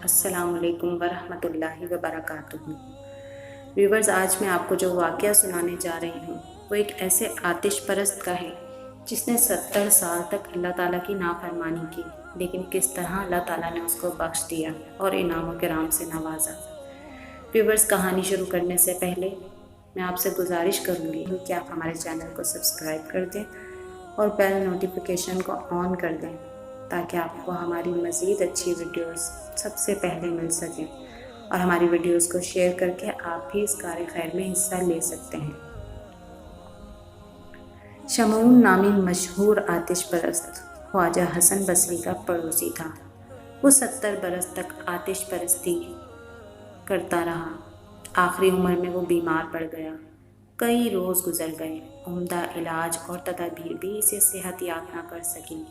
السلام علیکم ورحمۃ اللہ وبرکاتہ۔ ویورز، آج میں آپ کو جو واقعہ سنانے جا رہی ہوں وہ ایک ایسے آتش پرست کا ہے جس نے 70 سال تک اللہ تعالیٰ کی نافرمانی کی، لیکن کس طرح اللہ تعالیٰ نے اس کو بخش دیا اور انعام و کرام سے نوازا۔ ویورز، کہانی شروع کرنے سے پہلے میں آپ سے گزارش کروں گی کہ آپ ہمارے چینل کو سبسکرائب کر دیں اور بیل نوٹیفیکیشن کو آن کر دیں تاکہ آپ کو ہماری مزید اچھی ویڈیوز سب سے پہلے مل سکیں، اور ہماری ویڈیوز کو شیئر کر کے آپ بھی اس کار خیر میں حصہ لے سکتے ہیں۔ شمعون نامی مشہور آتش پرست خواجہ حسن بصری کا پڑوسی تھا۔ وہ 70 برس تک آتش پرستی کرتا رہا۔ آخری عمر میں وہ بیمار پڑ گیا۔ کئی روز گزر گئے، عمدہ علاج اور تدابیر بھی اسے صحت یاب نہ کر سکیں۔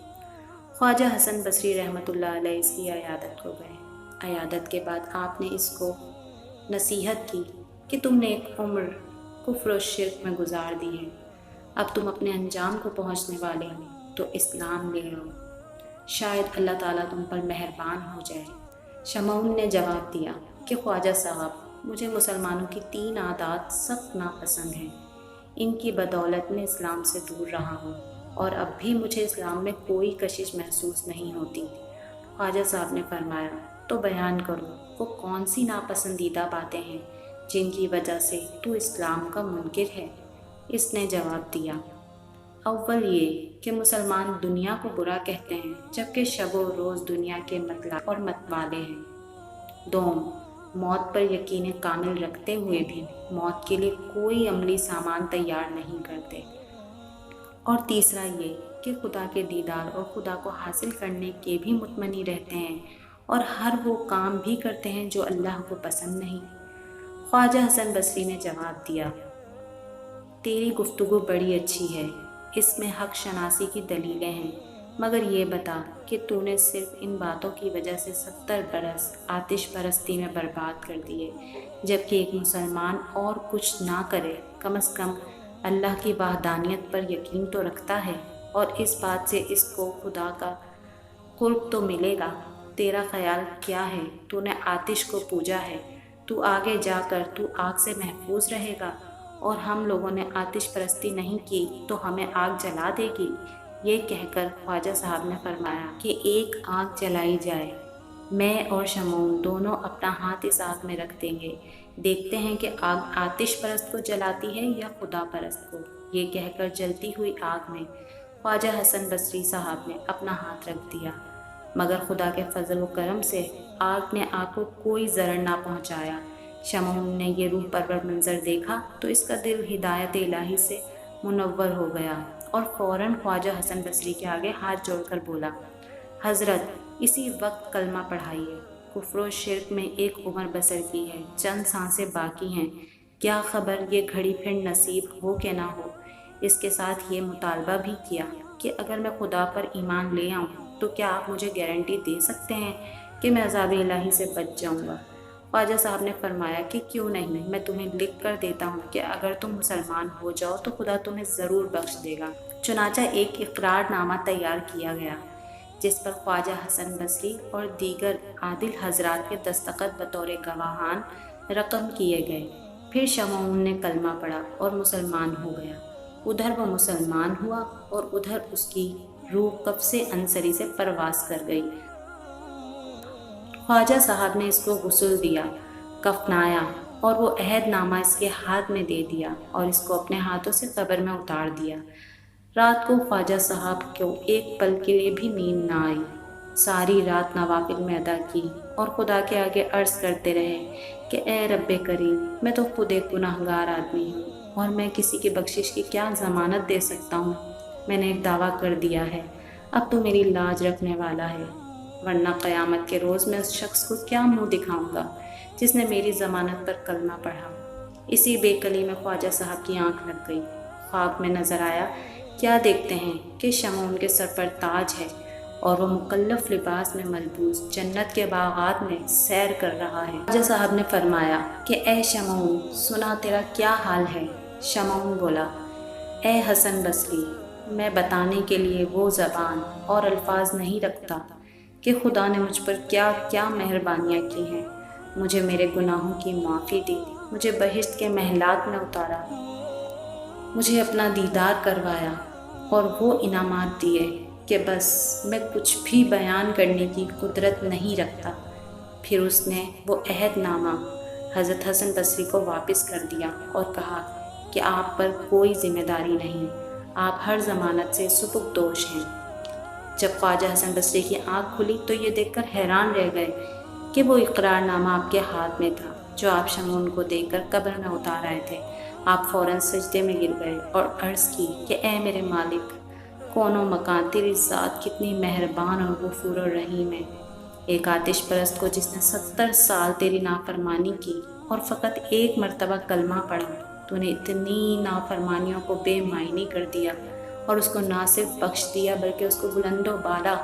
خواجہ حسن بصری رحمۃ اللہ علیہ اس کی عیادت کو گئے۔ عیادت کے بعد آپ نے اس کو نصیحت کی کہ تم نے ایک عمر کفر و شرک میں گزار دی ہے، اب تم اپنے انجام کو پہنچنے والے ہو تو اسلام لے آؤ، شاید اللہ تعالیٰ تم پر مہربان ہو جائے۔ شمعون نے جواب دیا کہ خواجہ صاحب، مجھے مسلمانوں کی 3 عادات سخت ناپسند ہیں، ان کی بدولت میں اسلام سے دور رہا ہوں اور اب بھی مجھے اسلام میں کوئی کشش محسوس نہیں ہوتی۔ خواجہ صاحب نے فرمایا، تو بیان کرو وہ کون سی ناپسندیدہ باتیں ہیں جن کی وجہ سے تو اسلام کا منکر ہے؟ اس نے جواب دیا، اول یہ کہ مسلمان دنیا کو برا کہتے ہیں جبکہ شب و روز دنیا کے مطلع اور متوالے ہیں۔ دوم، موت پر یقین کامل رکھتے ہوئے بھی موت کے لیے کوئی عملی سامان تیار نہیں کرتے۔ اور تیسرا یہ کہ خدا کے دیدار اور خدا کو حاصل کرنے کے بھی مطمئن رہتے ہیں اور ہر وہ کام بھی کرتے ہیں جو اللہ کو پسند نہیں۔ خواجہ حسن بصری نے جواب دیا، تیری گفتگو بڑی اچھی ہے، اس میں حق شناسی کی دلیلیں ہیں، مگر یہ بتا کہ تو نے صرف ان باتوں کی وجہ سے 70 برس آتش پرستی میں برباد کر دیے، جبکہ ایک مسلمان اور کچھ نہ کرے کم از کم اللہ کی وحدانیت پر یقین تو رکھتا ہے، اور اس بات سے اس کو خدا کا قرب تو ملے گا۔ تیرا خیال کیا ہے؟ تو نے آتش کو پوجا ہے، تو آگے جا کر تو آگ سے محفوظ رہے گا، اور ہم لوگوں نے آتش پرستی نہیں کی تو ہمیں آگ جلا دے گی۔ یہ کہہ کر خواجہ صاحب نے فرمایا کہ ایک آگ جلائی جائے، میں اور شمعون دونوں اپنا ہاتھ اس آگ میں رکھ دیں گے، دیکھتے ہیں کہ آگ آتش پرست کو جلاتی ہے یا خدا پرست کو۔ یہ کہہ کر جلتی ہوئی آگ میں خواجہ حسن بصری صاحب نے اپنا ہاتھ رکھ دیا، مگر خدا کے فضل و کرم سے آگ نے آپ کو کوئی ضرر نہ پہنچایا۔ شمعون نے یہ روح پرور منظر دیکھا تو اس کا دل ہدایت الہی سے منور ہو گیا اور فوراً خواجہ حسن بصری کے آگے ہاتھ جوڑ کر بولا، حضرت اسی وقت کلمہ پڑھائیے، کفر و شرک میں ایک عمر بسر کی ہے، چند سانسیں باقی ہیں، کیا خبر یہ گھڑی پھر نصیب ہو کہ نہ ہو۔ اس کے ساتھ یہ مطالبہ بھی کیا کہ اگر میں خدا پر ایمان لے آؤں تو کیا آپ مجھے گارنٹی دے سکتے ہیں کہ میں عذاب الہی سے بچ جاؤں گا؟ خواجہ صاحب نے فرمایا کہ کیوں نہیں، میں تمہیں لکھ کر دیتا ہوں کہ اگر تم مسلمان ہو جاؤ تو خدا تمہیں ضرور بخش دے گا۔ چنانچہ ایک اقرار نامہ تیار کیا گیا جس پر خواجہ حسن بصری اور دیگر عادل حضرات کے دستخط بطور گواہان رقم کیے گئے۔ پھر شمعون نے کلمہ پڑھا اور مسلمان ہو گیا۔ ادھر وہ مسلمان ہوا اور ادھر اس کی روح قفس انصری سے پرواز کر گئی۔ خواجہ صاحب نے اس کو غسل دیا، کفنایا اور وہ عہد نامہ اس کے ہاتھ میں دے دیا اور اس کو اپنے ہاتھوں سے قبر میں اتار دیا۔ رات کو خواجہ صاحب کو ایک پل کے لیے بھی نیند نہ آئی، ساری رات نوافل میں ادا کی اور خدا کے آگے عرض کرتے رہے کہ اے رب کریم، میں تو خود ایک گناہگار آدمی ہوں اور میں کسی کی بخشش کی کیا ضمانت دے سکتا ہوں؟ میں نے ایک دعویٰ کر دیا ہے، اب تو میری لاج رکھنے والا ہے، ورنہ قیامت کے روز میں اس شخص کو کیا منہ دکھاؤں گا جس نے میری ضمانت پر کلمہ پڑھا۔ اسی بے کلی میں خواجہ صاحب کی آنکھ لگ گئی۔ خواب میں نظر آیا، کیا دیکھتے ہیں کہ شمعون کے سر پر تاج ہے اور وہ مکلف لباس میں ملبوس جنت کے باغات میں سیر کر رہا ہے۔ خواجہ صاحب نے فرمایا کہ اے شمعون، سنا تیرا کیا حال ہے؟ شمعون بولا، اے حسن بصری، میں بتانے کے لیے وہ زبان اور الفاظ نہیں رکھتا کہ خدا نے مجھ پر کیا کیا مہربانیاں کی ہیں۔ مجھے میرے گناہوں کی معافی دی، مجھے بہشت کے محلات میں اتارا، مجھے اپنا دیدار کروایا اور وہ انعامات دیے کہ بس میں کچھ بھی بیان کرنے کی قدرت نہیں رکھتا۔ پھر اس نے وہ عہد نامہ حضرت حسن بصری کو واپس کر دیا اور کہا کہ آپ پر کوئی ذمہ داری نہیں، آپ ہر ضمانت سے سبکدوش ہیں۔ جب خواجہ حسن بصری کی آنکھ کھلی تو یہ دیکھ کر حیران رہ گئے کہ وہ اقرار نامہ آپ کے ہاتھ میں تھا جو آپ شمعون کو دے کر قبر میں اتار آئے تھے۔ آپ فوراً سجدے میں گر گئے اور عرض کی کہ اے میرے مالک، کون و مکان، تیری ذات کتنی مہربان اور غفور و رحیم ہے۔ ایک آتش پرست کو جس نے 70 سال تیری نافرمانی کی اور فقط ایک مرتبہ کلمہ پڑھا، تو نے اتنی نافرمانیوں کو بے معنی کر دیا اور اس کو نہ صرف بخش دیا بلکہ اس کو بلند و بالا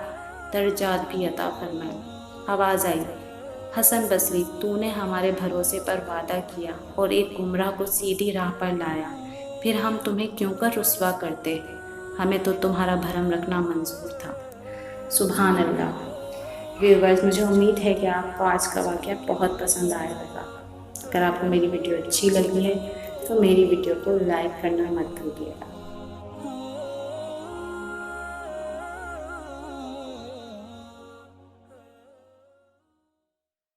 درجات بھی عطا فرمائے۔ آواز آئی، حسن بصری، تو نے ہمارے بھروسے پر وعدہ کیا اور ایک گمراہ کو سیدھی راہ پر لایا، پھر ہم تمہیں کیوں کر رسوا کرتے؟ ہمیں تو تمہارا بھرم رکھنا منظور تھا۔ سبحان اللہ۔ ویورز، مجھے امید ہے کہ آپ کو آج کا واقعہ بہت پسند آیا ہوگا۔ اگر آپ کو میری ویڈیو اچھی لگی ہے تو میری ویڈیو کو لائک کرنا مت بھولیے گا۔